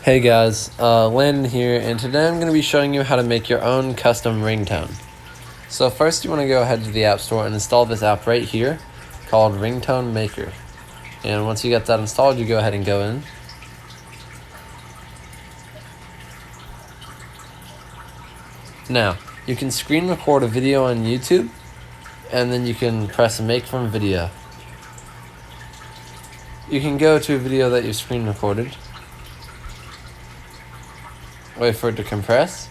Hey guys, Landon here, and today I'm going to be showing you how to make your own custom ringtone. So first you want to go ahead to the App Store and install this app right here called Ringtone Maker. And once you get that installed, you go ahead and go in. Now, you can screen record a video on YouTube, and then you can press Make from Video. You can go to a video that you screen recorded. Wait for it to compress.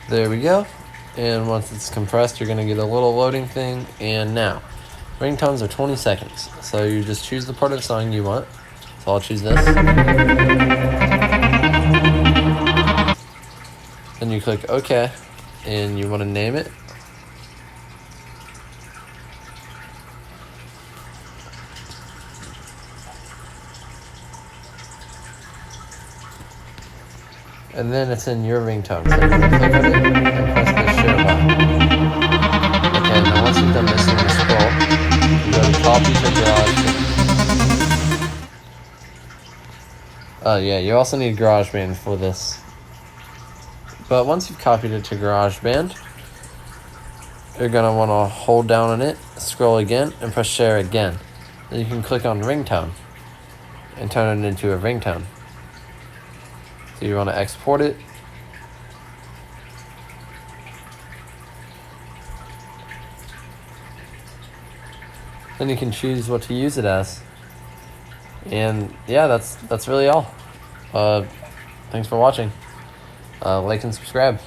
There we go. And once it's compressed, you're going to get a little loading thing. And now, ringtones are 20 seconds. So you just choose the part of the song you want. So I'll choose this. Then you click OK. And you want to name it. And then it's in your ringtone. So you're going to click on it and press the share button. Okay, now once you've done this, you're going to scroll. You go to copy to GarageBand. Oh yeah, you also need GarageBand for this. But once you've copied it to GarageBand, you're going to want to hold down on it, scroll again, and press share again. Then you can click on ringtone and turn it into a ringtone. So you want to export it. Then you can choose what to use it as. And yeah, that's really all. Thanks for watching. Like and subscribe.